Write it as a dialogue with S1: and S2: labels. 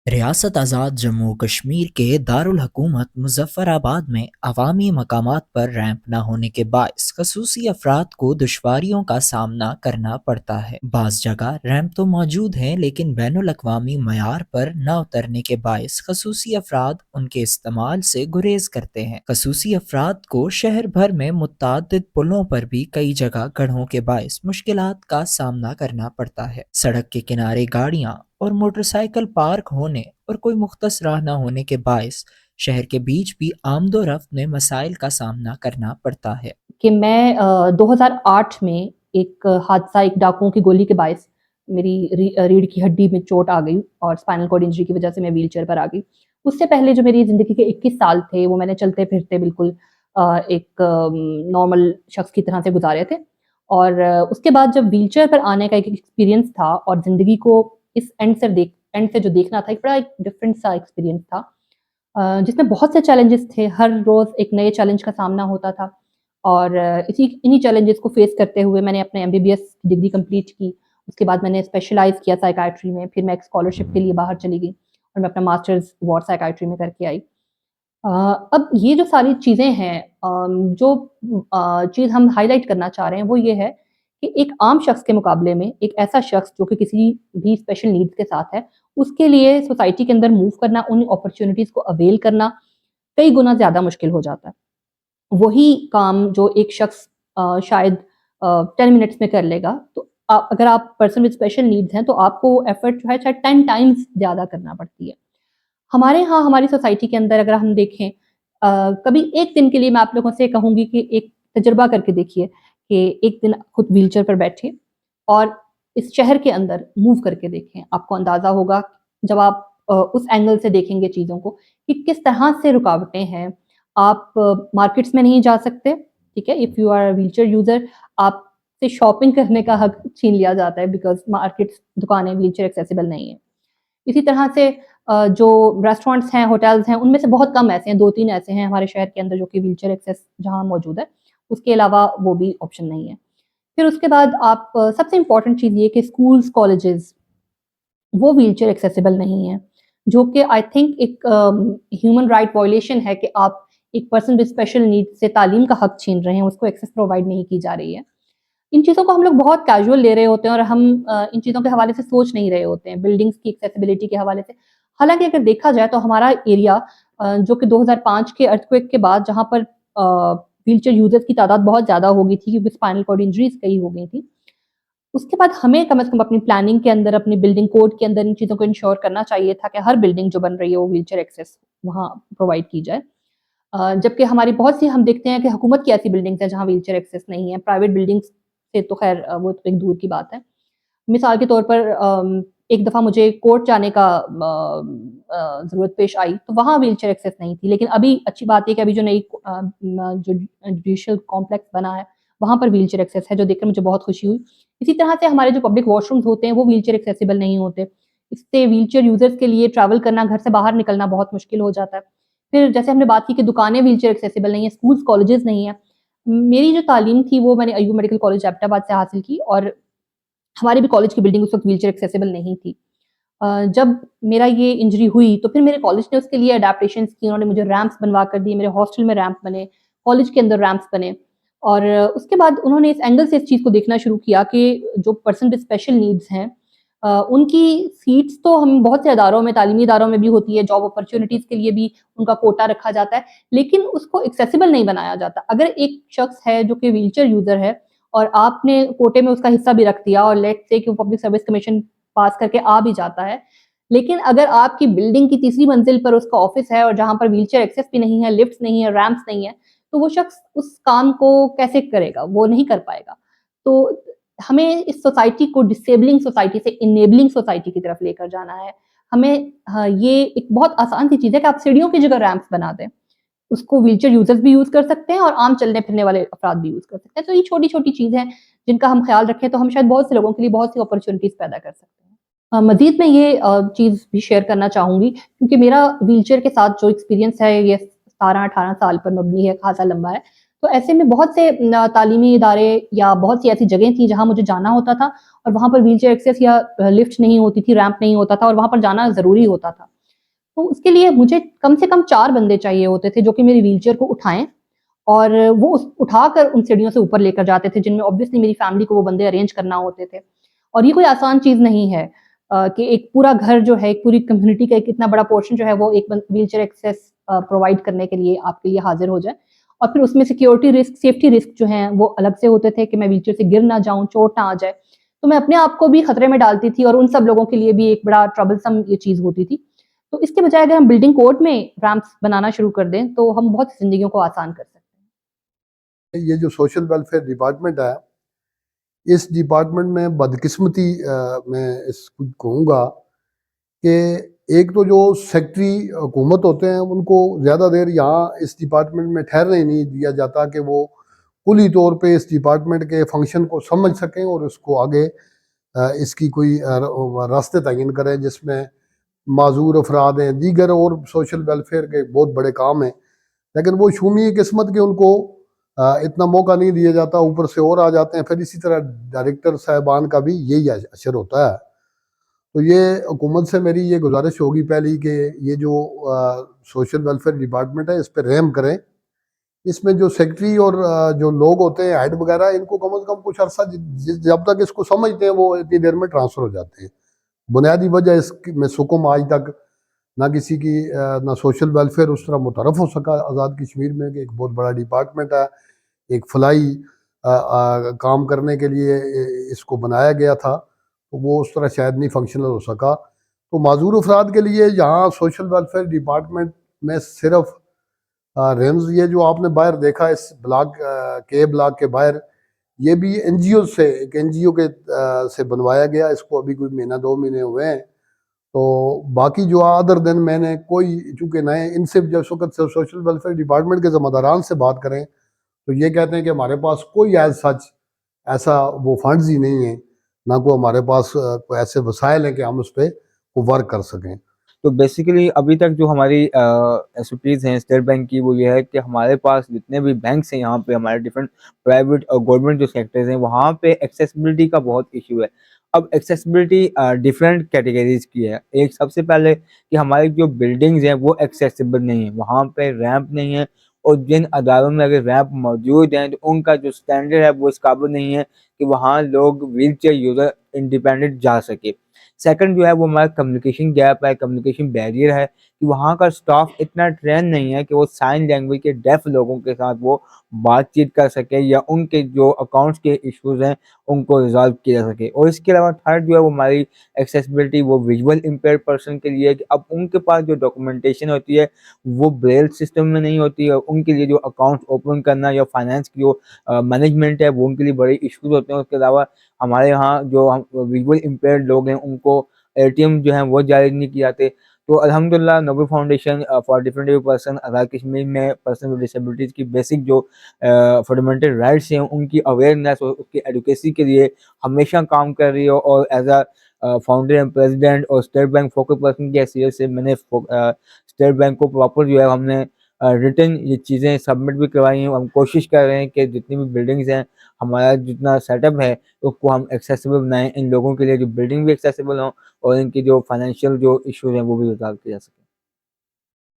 S1: रियासत आज़ाद जम्मू कश्मीर के दारुल हुकूमत मुज़फ़्फ़राबाद में अवामी मकामात पर रैंप न होने के बाइस खसूसी अफराद को दुश्वारियों का सामना करना पड़ता है। बाज़ जगह रैंप तो मौजूद हैं लेकिन बैनुल अक़वामी मयार पर न उतरने के बाइस खसूसी अफराद उनके इस्तेमाल से गुरेज करते हैं। खसूसी अफराद को शहर भर में मुत्तादिद पुलों पर भी कई जगह गड्ढों के बाइस मुश्किलात का सामना करना पड़ता है। सड़क के किनारे गाड़ियाँ और मोटरसाइकिल पार्क होने और कोई मुख्तस राह न होने के बाइस शहर के बीच भी आमदोरफ्त में मसाइल का सामना करना पड़ता है।
S2: कि मैं 2008 में एक हादसा, एक डाकुओं की गोली के बायस मेरी रीढ़ की हड्डी में चोट आ गई और स्पाइनल कॉर्ड इंजरी की वजह से मैं व्हीलचेयर पर आ गई। उससे पहले जो मेरी ज़िंदगी के 21 साल थे, वो मैंने चलते-फिरते बिल्कुल एक नॉर्मल शख्स की तरह से गुज़ारे थे। और उसके बाद जब व्हीलचेयर पर आने का एक एक्सपीरियंस था और ज़िंदगी को इस एंड से जो देखना था, एक बड़ा एक डिफरेंट सा एक्सपीरियंस था। जिसमें बहुत से चैलेंजेस थे, हर रोज़ एक नए चैलेंज का सामना होता था। और इन्हीं चैलेंजेस को फेस करते हुए मैंने अपने एमबीबीएस डिग्री कंप्लीट की। उसके बाद मैंने स्पेशलाइज़ किया साइकियाट्री में, फिर मैं एक स्कॉलरशिप के लिए बाहर चली गई और मैं अपना मास्टर्स वार्ड साइकियाट्री में करके आई। अ, अब ये जो सारी चीज़ें हैं, जो चीज़ हम हाइलाइट करना चाह रहे हैं वो ये है कि एक आम शख्स के मुकाबले में एक ऐसा शख्स जो कि किसी भी स्पेशल नीड्स के साथ है, उसके लिए सोसाइटी के अंदर मूव करना, उन अपॉर्च्युनिटीज़ को अवेल करना कई गुना ज़्यादा मुश्किल हो जाता है। वही काम जो एक शख्स शायद 10 मिनट्स में कर लेगा, तो अगर आप पर्सन विद स्पेशल नीड्स हैं, तो आपको एफर्ट जो है शायद 10 टाइम्स ज़्यादा करना पड़ती है। हमारे यहाँ हमारी सोसाइटी के अंदर अगर हम देखें, कभी एक दिन के लिए मैं आप लोगों से कहूँगी कि एक तजुर्बा करके देखिए कि एक दिन खुद व्हीलचेयर पर बैठिए और इस शहर के अंदर मूव करके देखें। आपको अंदाज़ा होगा जब आप उस एंगल से देखेंगे चीज़ों को कि किस तरह से रुकावटें हैं। आप मार्केट्स में नहीं जा सकते, ठीक है? If you are a wheelchair user, आपसे शॉपिंग करने का हक छीन लिया जाता है बिकॉज़ मार्केट्स, दुकानें व्हीलचेयर एक्सेसिबल नहीं है। इसी तरह से जो रेस्टोरेंट्स हैं, होटल्स हैं, उनमें से बहुत कम ऐसे हैं, 2-3 ऐसे हैं हमारे शहर के अंदर जो कि व्हीलचेयर एक्सेस जहाँ मौजूद है, उसके अलावा वो भी ऑप्शन नहीं है। फिर उसके बाद आप सबसे इम्पोर्टेंट चीज़ ये कि स्कूल्स, कॉलेजेस वो व्हीलचेयर एक्सेसिबल नहीं है, जो कि आई थिंक एक ह्यूमन राइट वायलेशन है कि आप एक पर्सन विद स्पेशल नीड्स से तालीम का हक छीन रहे हैं, उसको एक्सेस प्रोवाइड नहीं की जा रही है। इन चीज़ों को हम लोग बहुत कैजुअल ले रहे होते हैं और हम इन चीज़ों के हवाले से सोच नहीं रहे होते हैं, बिल्डिंग्स की एक्सेसिबिलिटी के हवाले से। हालाँकि अगर देखा जाए तो हमारा एरिया, जो कि 2005 के अर्थक्वेक के बाद जहाँ पर व्हीलचेयर यूज़र्स की तादाद बहुत ज़्यादा हो गई थी क्योंकि स्पाइनल कॉर्ड इंजरीज़ कई हो गई थी। उसके बाद हमें कम से कम अपनी प्लानिंग के अंदर, अपनी बिल्डिंग कोड के अंदर इन चीज़ों को इंश्योर करना चाहिए था कि हर बिल्डिंग जो बन रही है वो व्हीलचेयर एक्सेस वहाँ प्रोवाइड की जाए। जबकि हमारी बहुत सी हम देखते हैं कि हुकूमत की ऐसी बिल्डिंग्स हैं जहाँ व्हीलचेयर एक्सेस नहीं है, प्राइवेट बिल्डिंग्स से तो खैर वो तो एक दूर की बात है। मिसाल के तौर पर एक दफ़ा मुझे कोर्ट जाने का ज़रूरत पेश आई, तो वहाँ व्हीलचेयर एक्सेस नहीं थी। लेकिन अभी अच्छी बात ये है कि अभी जो नई जो जुडिशियल कॉम्प्लेक्स बना है, वहाँ पर व्हीलचेयर एक्सेस है, जो देखकर मुझे बहुत खुशी हुई। इसी तरह से हमारे जो पब्लिक वॉशरूम्स होते हैं, वो व्हीलचेयर एक्सेसिबल नहीं होते। इससे व्हीलचेयर यूज़र्स के लिए ट्रैवल करना, घर से बाहर निकलना बहुत मुश्किल हो जाता है। फिर जैसे हमने बात की कि दुकानें व्हीलचेयर एक्सेसिबल नहीं है, स्कूल्स, कॉलेजेस नहीं है। मेरी जो तालीम थी वो मैंने अय्यूब मेडिकल कॉलेज एबटाबाद से हासिल की और हमारी भी कॉलेज की बिल्डिंग उस वक़्त व्हीलचेयर एक्सेसिबल नहीं थी। जब मेरा ये इंजरी हुई तो फिर मेरे कॉलेज ने उसके लिए एडाप्टेशंस की, उन्होंने मुझे रैंप्स बनवा कर दिए, मेरे हॉस्टल में रैंप बने, कॉलेज के अंदर रैंप्स बने। और उसके बाद उन्होंने इस एंगल से इस चीज़ को देखना शुरू किया कि जो पर्सन विद स्पेशल नीड्स हैं, उनकी सीट्स तो हम बहुत से अदारों में, तालीमी इदारों में भी होती है, जॉब अपॉर्च्युनिटीज़ के लिए भी उनका कोटा रखा जाता है, लेकिन उसको एक्सेसिबल नहीं बनाया जाता। अगर एक शख्स है जो कि व्हीलचेयर यूज़र है और आपने कोटे में उसका हिस्सा भी रख दिया और लेट्स से कि वो पब्लिक सर्विस कमीशन पास करके आ भी जाता है, लेकिन अगर आपकी बिल्डिंग की तीसरी मंजिल पर उसका ऑफ़िस है और जहाँ पर व्हीलचेयर एक्सेस भी नहीं है, लिफ्ट्स नहीं है, रैंप्स नहीं है, तो वो शख्स उस काम को कैसे करेगा? वो नहीं कर पाएगा। तो हमें इस सोसाइटी को डिसेबलिंग सोसाइटी से इनेबलिंग सोसाइटी की तरफ लेकर जाना है। हमें हाँ, ये एक बहुत आसान सी चीज़ है कि आप सीढ़ियों की जगह रैंप्स बना दें। उसको व्हीलचेयर यूज़र्स भी यूज़ कर सकते हैं और आम चलने-फिरने वाले अफ़राद भी यूज़ कर सकते हैं। तो ये छोटी-छोटी चीज़ हैं, जिनका हम ख़्याल रखें तो हम शायद बहुत से लोगों के लिए बहुत सी अपॉर्च्युनिटीज़ पैदा कर सकते हैं। मज़ीद मैं ये चीज़ भी शेयर करना चाहूँगी क्योंकि मेरा व्हीलचेयर के साथ जो एक्सपीरियंस है ये 17-18 साल पर मबनी है, ख़ासा लंबा है। तो ऐसे में बहुत से तालीमी इदारे या बहुत सी ऐसी जगह थी जहाँ मुझे जाना होता था और वहाँ पर व्हीलचेयर एक्सेस या लिफ्ट नहीं होती थी, रैंप नहीं होता था और वहाँ पर जाना ज़रूरी होता था। تو اس کے لیے مجھے کم سے کم 4 بندے چاہیے ہوتے تھے جو کہ میری وہیل چیئر کو اٹھائیں، اور وہ اٹھا کر ان سیڑھیوں سے اوپر لے کر جاتے تھے، جن میں obviously میری فیملی کو وہ بندے ارینج کرنا ہوتے تھے۔ اور یہ کوئی آسان چیز نہیں ہے کہ ایک پورا گھر جو ہے، ایک پوری کمیونٹی کا ایک اتنا بڑا پورشن جو ہے وہ ایک وہیل چیئر ایکسیس پرووائڈ کرنے کے لیے آپ کے لیے حاضر ہو جائے۔ اور پھر اس میں سیکیورٹی رسک، سیفٹی رسک جو ہیں وہ الگ سے ہوتے تھے کہ میں وہیل چیئر سے گر نہ جاؤں، چوٹ نہ آ جائے۔ تو میں اپنے آپ کو بھی خطرے میں ڈالتی تھی اور ان سب لوگوں کے لیے بھی ایک بڑا ٹربلسم یہ چیز ہوتی تھی۔ تو اس کے بجائے اگر ہم بلڈنگ کوڈ میں ریمپس بنانا شروع کر دیں تو ہم بہت زندگیوں کو آسان کر سکتے ہیں۔
S3: یہ جو سوشل ویلفیئر ڈپارٹمنٹ ہے، اس ڈپارٹمنٹ میں بدقسمتی میں اس کو کہوں گا کہ ایک تو جو سیکٹری حکومت ہوتے ہیں ان کو زیادہ دیر یہاں اس ڈپارٹمنٹ میں ٹھہرنے ہی نہیں دیا جاتا کہ وہ کلی طور پہ اس ڈپارٹمنٹ کے فنکشن کو سمجھ سکیں اور اس کو آگے اس کی کوئی راستے تعین کریں جس میں معذور افراد ہیں، دیگر اور سوشل ویلفیئر کے بہت بڑے کام ہیں، لیکن وہ شومی قسمت کے ان کو اتنا موقع نہیں دیا جاتا، اوپر سے اور آ جاتے ہیں۔ پھر اسی طرح ڈائریکٹر صاحبان کا بھی یہی اثر ہوتا ہے۔ تو یہ حکومت سے میری یہ گزارش ہوگی پہلی کہ یہ جو سوشل ویلفیئر ڈپارٹمنٹ ہے اس پہ رحم کریں، اس میں جو سیکٹری اور جو لوگ ہوتے ہیں ہیڈ وغیرہ، ان کو کم از کم کچھ عرصہ جب تک اس کو سمجھتے ہیں وہ اتنی دیر میں ٹرانسفر ہو جاتے ہیں۔ بنیادی وجہ اس میں سکم آج تک نہ کسی کی نہ سوشل ویلفیئر اس طرح متعارف ہو سکا آزاد کشمیر میں کہ ایک بہت بڑا ڈپارٹمنٹ ہے، ایک فلاحی کام کرنے کے لیے اس کو بنایا گیا تھا، تو وہ اس طرح شاید نہیں فنکشنل ہو سکا۔ تو معذور افراد کے لیے یہاں سوشل ویلفیئر ڈپارٹمنٹ میں صرف ریمز، یہ جو آپ نے باہر دیکھا اس بلاک کے بلاک کے باہر، یہ بھی این جی او سے، ایک این جی او کے سے بنوایا گیا، اس کو ابھی کوئی مہینہ 2 مہینے ہوئے ہیں۔ تو باقی جو ادر دن میں نے کوئی چونکہ نئے ان سے جس وقت سوشل ویلفیئر ڈپارٹمنٹ کے ذمہ داران سے بات کریں تو یہ کہتے ہیں کہ ہمارے پاس کوئی ایز سچ ایسا وہ فنڈز ہی نہیں ہیں، نہ کوئی ہمارے پاس کوئی ایسے وسائل ہیں کہ ہم اس پہ ورک کر سکیں۔
S4: تو بیسیکلی ابھی تک جو ہماری ایس او پیز ہیں اسٹیٹ بینک کی، وہ یہ ہے کہ ہمارے پاس جتنے بھی بینکس ہیں یہاں پہ، ہمارے ڈفرینٹ پرائیویٹ اور گورنمنٹ جو سیکٹرز ہیں، وہاں پہ ایکسیسبلٹی کا بہت ایشو ہے۔ اب ایکسیسبلٹی ڈفرینٹ کیٹیگریز کی ہے۔ ایک سب سے پہلے کہ ہماری جو بلڈنگز ہیں وہ ایکسیسیبل نہیں ہیں، وہاں پہ ریمپ نہیں ہے، اور جن اداروں میں اگر ریمپ موجود ہیں تو ان کا جو اسٹینڈرڈ ہے وہ اس قابل نہیں ہے کہ وہاں لوگ ویل چیئر یوزر انڈیپینڈنٹ جا سکے۔ سیکنڈ جو ہے وہ ہمارا کمیونیکیشن گیپ ہے، کمیونیکیشن بیریئر ہے کہ وہاں کا اسٹاف اتنا ٹرین نہیں ہے کہ وہ سائن لینگویج کے ڈیف لوگوں کے ساتھ وہ بات چیت کر سکے یا ان کے جو اکاؤنٹس کے ایشوز ہیں ان کو ریزالو کیا جا سکے۔ اور اس کے علاوہ تھرڈ جو ہے وہ ہماری ایکسیسبلٹی وہ ویژول امپیئر پرسن کے لیے کہ اب ان کے پاس جو ڈاکومنٹیشن ہوتی ہے وہ بریل سسٹم میں نہیں ہوتی، اور ان کے لیے جو اکاؤنٹ اوپن کرنا یا فائنینس کی جو مینجمنٹ ہے وہ ان کے لیے بڑے ایشوز ہوتے ہیں۔ اس کے علاوہ ہمارے یہاں جو ویژول امپیئرڈ لوگ ہیں ان کو اے ٹی ایم جو ہیں وہ جاری نہیں کیے جاتے۔ تو الحمدللہ Noble Foundation for different person Azad Kashmir میں پرسن ود ڈسیبلٹیز کی بیسک جو فنڈامنٹل رائٹس ہیں ان کی اویئرنیس اور اس کی ایڈوکیسی کے لیے ہمیشہ کام کر رہی ہے، اور as a founder and president اور اسٹیٹ بینک فوکل پرسن کی حیثیت سے میں نے اسٹیٹ بینک کو پراپر جو ہے ہم نے ریٹن یہ چیزیں سبمٹ بھی کروائی ہیں۔ ہم کوشش کر رہے ہیں کہ جتنی بھی بلڈنگز ہیں، ہمارا جتنا سیٹ اپ ہے اس کو ہم ایکسیسیبل بنائیں ان لوگوں کے لیے، جو بلڈنگ بھی ایکسیسیبل ہوں اور ان کی جو فائنینشیل جو ایشوز ہیں وہ بھی ریزالو کیا جا سکے۔